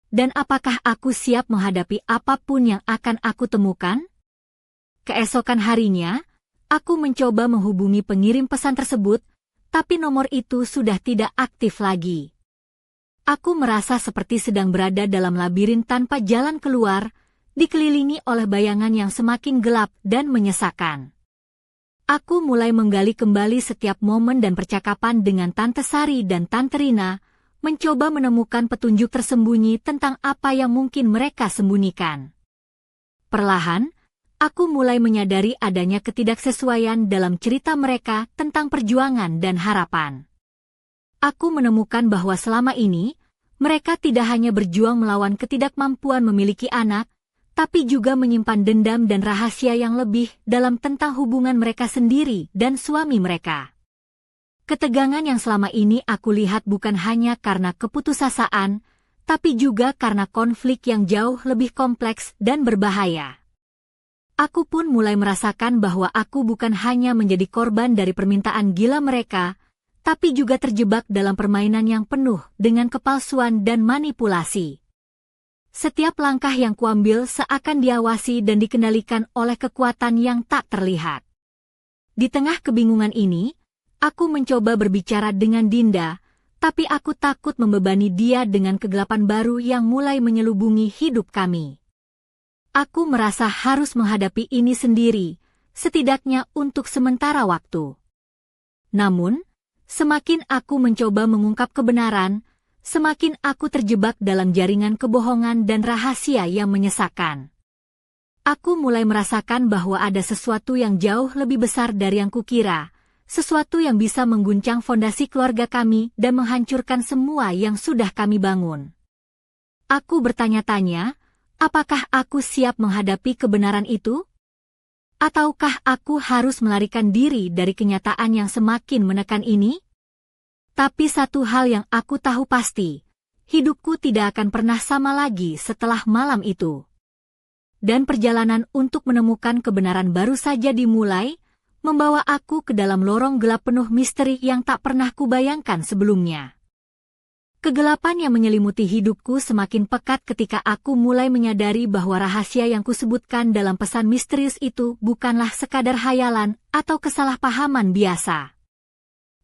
Dan apakah aku siap menghadapi apapun yang akan aku temukan? Keesokan harinya, aku mencoba menghubungi pengirim pesan tersebut, tapi nomor itu sudah tidak aktif lagi. Aku merasa seperti sedang berada dalam labirin tanpa jalan keluar, dikelilingi oleh bayangan yang semakin gelap dan menyesakan. Aku mulai menggali kembali setiap momen dan percakapan dengan Tante Sari dan Tante Rina, mencoba menemukan petunjuk tersembunyi tentang apa yang mungkin mereka sembunyikan. Perlahan, aku mulai menyadari adanya ketidaksesuaian dalam cerita mereka tentang perjuangan dan harapan. Aku menemukan bahwa selama ini, mereka tidak hanya berjuang melawan ketidakmampuan memiliki anak, tapi juga menyimpan dendam dan rahasia yang lebih dalam tentang hubungan mereka sendiri dan suami mereka. Ketegangan yang selama ini aku lihat bukan hanya karena keputusasaan, tapi juga karena konflik yang jauh lebih kompleks dan berbahaya. Aku pun mulai merasakan bahwa aku bukan hanya menjadi korban dari permintaan gila mereka, tapi juga terjebak dalam permainan yang penuh dengan kepalsuan dan manipulasi. Setiap langkah yang kuambil seakan diawasi dan dikendalikan oleh kekuatan yang tak terlihat. Di tengah kebingungan ini, aku mencoba berbicara dengan Dinda, tapi aku takut membebani dia dengan kegelapan baru yang mulai menyelubungi hidup kami. Aku merasa harus menghadapi ini sendiri, setidaknya untuk sementara waktu. Namun, semakin aku mencoba mengungkap kebenaran, semakin aku terjebak dalam jaringan kebohongan dan rahasia yang menyesakan. Aku mulai merasakan bahwa ada sesuatu yang jauh lebih besar dari yang kukira, sesuatu yang bisa mengguncang fondasi keluarga kami dan menghancurkan semua yang sudah kami bangun. Aku bertanya-tanya, apakah aku siap menghadapi kebenaran itu? Ataukah aku harus melarikan diri dari kenyataan yang semakin menekan ini? Tapi satu hal yang aku tahu pasti, hidupku tidak akan pernah sama lagi setelah malam itu. Dan perjalanan untuk menemukan kebenaran baru saja dimulai, membawa aku ke dalam lorong gelap penuh misteri yang tak pernah kubayangkan sebelumnya. Kegelapan yang menyelimuti hidupku semakin pekat ketika aku mulai menyadari bahwa rahasia yang kusebutkan dalam pesan misterius itu bukanlah sekadar hayalan atau kesalahpahaman biasa.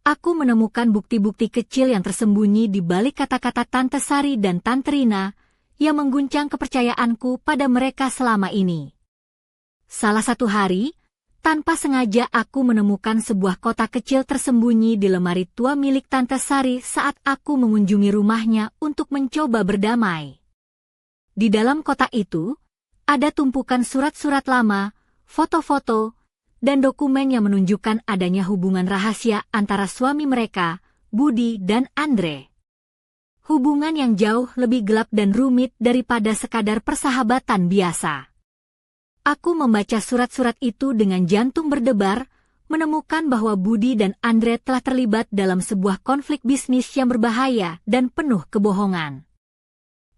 Aku menemukan bukti-bukti kecil yang tersembunyi di balik kata-kata Tante Sari dan Tante Rina yang mengguncang kepercayaanku pada mereka selama ini. Salah satu hari, tanpa sengaja aku menemukan sebuah kotak kecil tersembunyi di lemari tua milik Tante Sari saat aku mengunjungi rumahnya untuk mencoba berdamai. Di dalam kotak itu, ada tumpukan surat-surat lama, foto-foto, dan dokumen yang menunjukkan adanya hubungan rahasia antara suami mereka, Budi dan Andre. Hubungan yang jauh lebih gelap dan rumit daripada sekadar persahabatan biasa. Aku membaca surat-surat itu dengan jantung berdebar, menemukan bahwa Budi dan Andre telah terlibat dalam sebuah konflik bisnis yang berbahaya dan penuh kebohongan.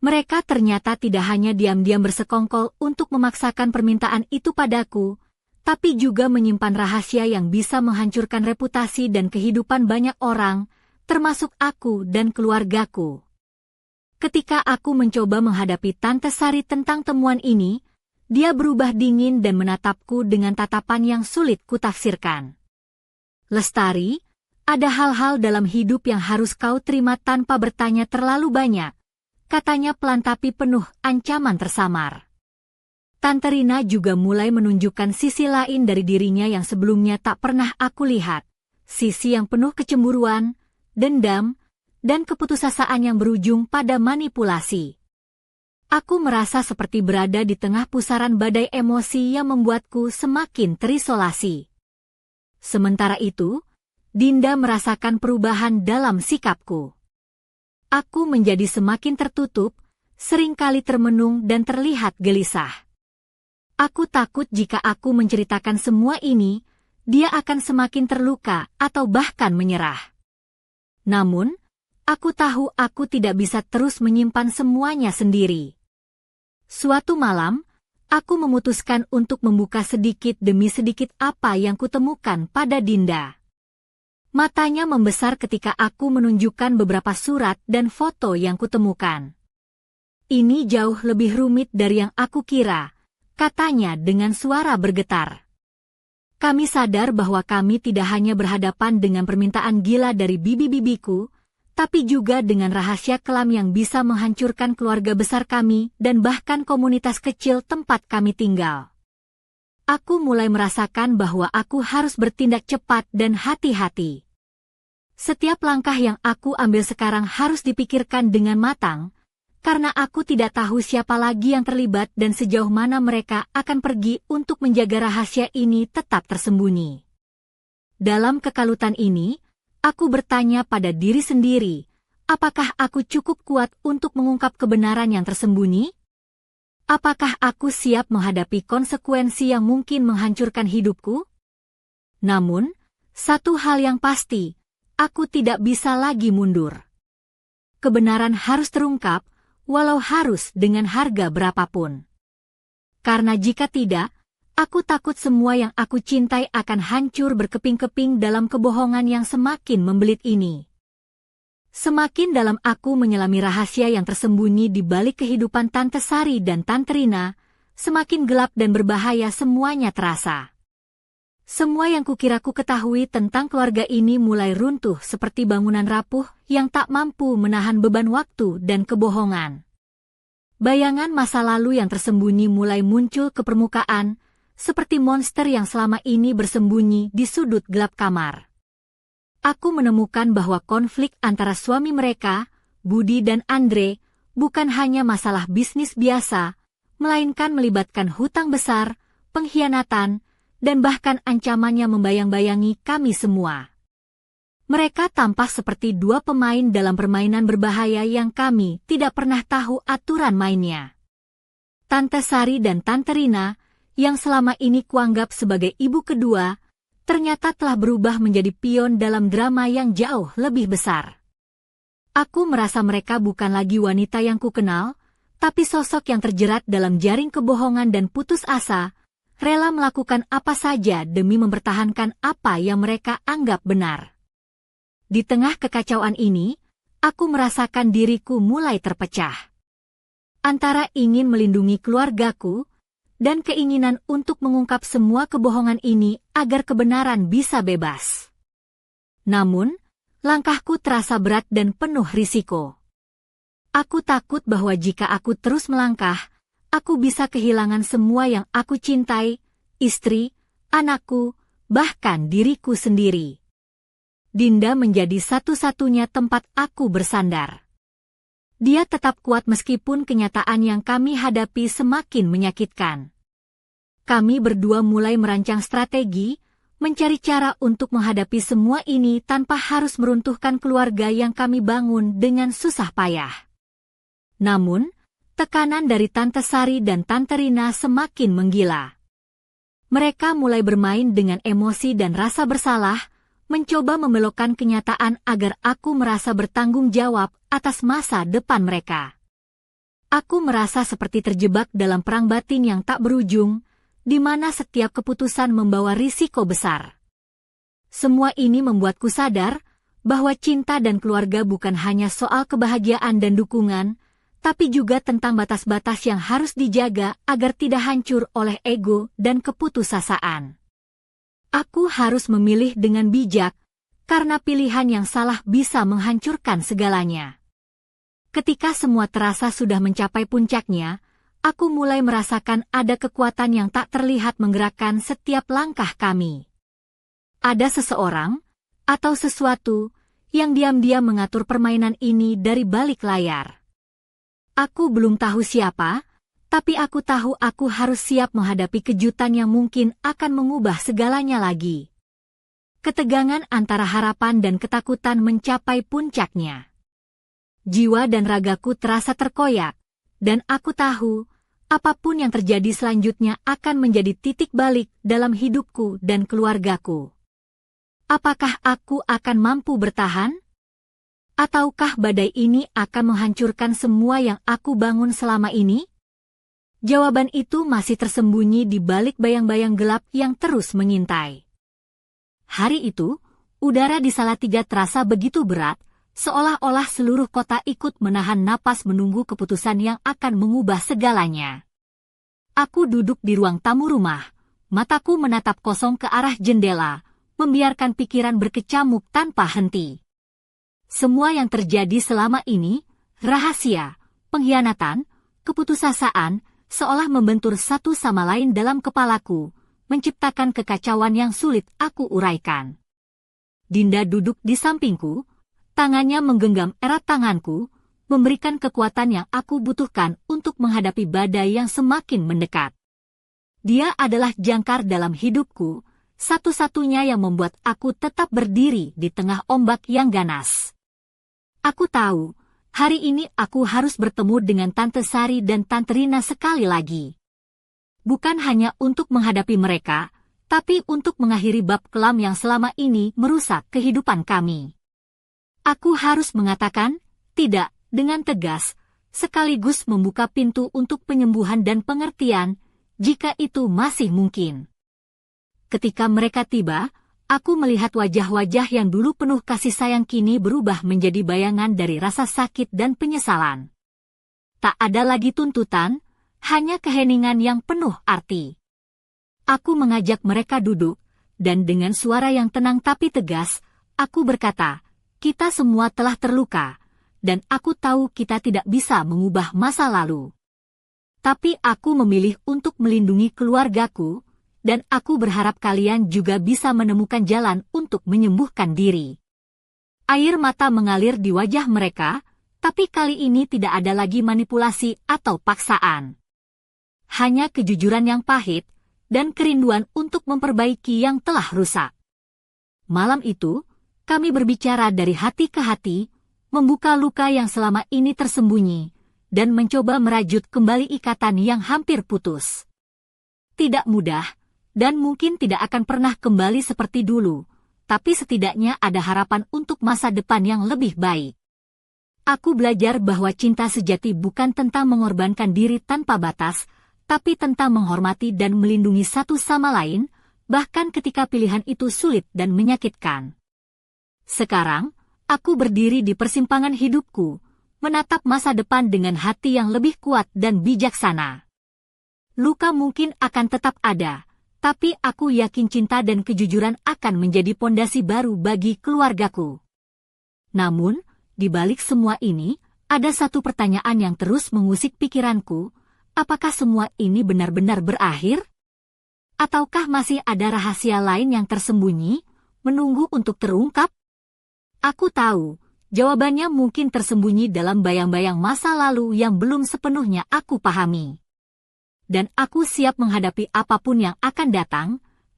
Mereka ternyata tidak hanya diam-diam bersekongkol untuk memaksakan permintaan itu padaku, tapi juga menyimpan rahasia yang bisa menghancurkan reputasi dan kehidupan banyak orang, termasuk aku dan keluargaku. Ketika aku mencoba menghadapi Tante Sari tentang temuan ini, dia berubah dingin dan menatapku dengan tatapan yang sulit kutafsirkan. Lestari, ada hal-hal dalam hidup yang harus kau terima tanpa bertanya terlalu banyak, katanya pelan tapi penuh ancaman tersamar. Tante Rina juga mulai menunjukkan sisi lain dari dirinya yang sebelumnya tak pernah aku lihat. Sisi yang penuh kecemburuan, dendam, dan keputusasaan yang berujung pada manipulasi. Aku merasa seperti berada di tengah pusaran badai emosi yang membuatku semakin terisolasi. Sementara itu, Dinda merasakan perubahan dalam sikapku. Aku menjadi semakin tertutup, seringkali termenung dan terlihat gelisah. Aku takut jika aku menceritakan semua ini, dia akan semakin terluka atau bahkan menyerah. Namun, aku tahu aku tidak bisa terus menyimpan semuanya sendiri. Suatu malam, aku memutuskan untuk membuka sedikit demi sedikit apa yang kutemukan pada Dinda. Matanya membesar ketika aku menunjukkan beberapa surat dan foto yang kutemukan. Ini jauh lebih rumit dari yang aku kira, katanya dengan suara bergetar. Kami sadar bahwa kami tidak hanya berhadapan dengan permintaan gila dari bibi-bibiku, tapi juga dengan rahasia kelam yang bisa menghancurkan keluarga besar kami dan bahkan komunitas kecil tempat kami tinggal. Aku mulai merasakan bahwa aku harus bertindak cepat dan hati-hati. Setiap langkah yang aku ambil sekarang harus dipikirkan dengan matang, karena aku tidak tahu siapa lagi yang terlibat dan sejauh mana mereka akan pergi untuk menjaga rahasia ini tetap tersembunyi. Dalam kekalutan ini, aku bertanya pada diri sendiri, apakah aku cukup kuat untuk mengungkap kebenaran yang tersembunyi? Apakah aku siap menghadapi konsekuensi yang mungkin menghancurkan hidupku? Namun, satu hal yang pasti, aku tidak bisa lagi mundur. Kebenaran harus terungkap, walau harus dengan harga berapapun. Karena jika tidak, aku takut semua yang aku cintai akan hancur berkeping-keping dalam kebohongan yang semakin membelit ini. Semakin dalam aku menyelami rahasia yang tersembunyi di balik kehidupan Tante Sari dan Tante Rina, semakin gelap dan berbahaya semuanya terasa. Semua yang kukira ku ketahui tentang keluarga ini mulai runtuh seperti bangunan rapuh yang tak mampu menahan beban waktu dan kebohongan. Bayangan masa lalu yang tersembunyi mulai muncul ke permukaan, seperti monster yang selama ini bersembunyi di sudut gelap kamar. Aku menemukan bahwa konflik antara suami mereka, Budi dan Andre, bukan hanya masalah bisnis biasa, melainkan melibatkan hutang besar, pengkhianatan, dan bahkan ancamannya membayang-bayangi kami semua. Mereka tampak seperti dua pemain dalam permainan berbahaya yang kami tidak pernah tahu aturan mainnya. Tante Sari dan Tante Rina, yang selama ini kuanggap sebagai ibu kedua, ternyata telah berubah menjadi pion dalam drama yang jauh lebih besar. Aku merasa mereka bukan lagi wanita yang kukenal, tapi sosok yang terjerat dalam jaring kebohongan dan putus asa, rela melakukan apa saja demi mempertahankan apa yang mereka anggap benar. Di tengah kekacauan ini, aku merasakan diriku mulai terpecah. Antara ingin melindungi keluargaku, dan keinginan untuk mengungkap semua kebohongan ini agar kebenaran bisa bebas. Namun, langkahku terasa berat dan penuh risiko. Aku takut bahwa jika aku terus melangkah, aku bisa kehilangan semua yang aku cintai, istri, anakku, bahkan diriku sendiri. Dinda menjadi satu-satunya tempat aku bersandar. Dia tetap kuat meskipun kenyataan yang kami hadapi semakin menyakitkan. Kami berdua mulai merancang strategi, mencari cara untuk menghadapi semua ini tanpa harus meruntuhkan keluarga yang kami bangun dengan susah payah. Namun, tekanan dari Tante Sari dan Tante Rina semakin menggila. Mereka mulai bermain dengan emosi dan rasa bersalah, mencoba membelokkan kenyataan agar aku merasa bertanggung jawab atas masa depan mereka. Aku merasa seperti terjebak dalam perang batin yang tak berujung, di mana setiap keputusan membawa risiko besar. Semua ini membuatku sadar bahwa cinta dan keluarga bukan hanya soal kebahagiaan dan dukungan, tapi juga tentang batas-batas yang harus dijaga agar tidak hancur oleh ego dan keputusasaan. Aku harus memilih dengan bijak, karena pilihan yang salah bisa menghancurkan segalanya. Ketika semua terasa sudah mencapai puncaknya, Aku mulai merasakan ada kekuatan yang tak terlihat menggerakkan setiap langkah kami. Ada seseorang, atau sesuatu, yang diam-diam mengatur permainan ini dari balik layar. Aku belum tahu siapa, tapi aku tahu aku harus siap menghadapi kejutan yang mungkin akan mengubah segalanya lagi. Ketegangan antara harapan dan ketakutan mencapai puncaknya. Jiwa dan ragaku terasa terkoyak, dan aku tahu, apapun yang terjadi selanjutnya akan menjadi titik balik dalam hidupku dan keluargaku. Apakah aku akan mampu bertahan? Ataukah badai ini akan menghancurkan semua yang aku bangun selama ini? Jawaban itu masih tersembunyi di balik bayang-bayang gelap yang terus mengintai. Hari itu, udara di Salatiga terasa begitu berat, seolah-olah seluruh kota ikut menahan napas menunggu keputusan yang akan mengubah segalanya. Aku duduk di ruang tamu rumah, mataku menatap kosong ke arah jendela, membiarkan pikiran berkecamuk tanpa henti. Semua yang terjadi selama ini, rahasia, pengkhianatan, keputusasaan, seolah membentur satu sama lain dalam kepalaku, menciptakan kekacauan yang sulit aku uraikan. Dinda duduk di sampingku, tangannya menggenggam erat tanganku, memberikan kekuatan yang aku butuhkan untuk menghadapi badai yang semakin mendekat. Dia adalah jangkar dalam hidupku, satu-satunya yang membuat aku tetap berdiri di tengah ombak yang ganas. Aku tahu, hari ini aku harus bertemu dengan Tante Sari dan Tante Rina sekali lagi. Bukan hanya untuk menghadapi mereka, tapi untuk mengakhiri bab kelam yang selama ini merusak kehidupan kami. Aku harus mengatakan tidak dengan tegas, sekaligus membuka pintu untuk penyembuhan dan pengertian, jika itu masih mungkin. Ketika mereka tiba, aku melihat wajah-wajah yang dulu penuh kasih sayang kini berubah menjadi bayangan dari rasa sakit dan penyesalan. Tak ada lagi tuntutan, hanya keheningan yang penuh arti. Aku mengajak mereka duduk, dan dengan suara yang tenang tapi tegas, aku berkata, kita semua telah terluka, dan aku tahu kita tidak bisa mengubah masa lalu. Tapi aku memilih untuk melindungi keluargaku, dan aku berharap kalian juga bisa menemukan jalan untuk menyembuhkan diri. Air mata mengalir di wajah mereka, tapi kali ini tidak ada lagi manipulasi atau paksaan. Hanya kejujuran yang pahit, dan kerinduan untuk memperbaiki yang telah rusak. Malam itu, kami berbicara dari hati ke hati, membuka luka yang selama ini tersembunyi, dan mencoba merajut kembali ikatan yang hampir putus. Tidak mudah, dan mungkin tidak akan pernah kembali seperti dulu, tapi setidaknya ada harapan untuk masa depan yang lebih baik. Aku belajar bahwa cinta sejati bukan tentang mengorbankan diri tanpa batas, tapi tentang menghormati dan melindungi satu sama lain, bahkan ketika pilihan itu sulit dan menyakitkan. Sekarang, aku berdiri di persimpangan hidupku, menatap masa depan dengan hati yang lebih kuat dan bijaksana. Luka mungkin akan tetap ada, tapi aku yakin cinta dan kejujuran akan menjadi pondasi baru bagi keluargaku. Namun, di balik semua ini, ada satu pertanyaan yang terus mengusik pikiranku, apakah semua ini benar-benar berakhir? Ataukah masih ada rahasia lain yang tersembunyi, menunggu untuk terungkap? Aku tahu, jawabannya mungkin tersembunyi dalam bayang-bayang masa lalu yang belum sepenuhnya aku pahami. Dan aku siap menghadapi apapun yang akan datang,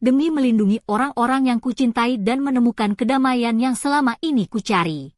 demi melindungi orang-orang yang kucintai dan menemukan kedamaian yang selama ini kucari.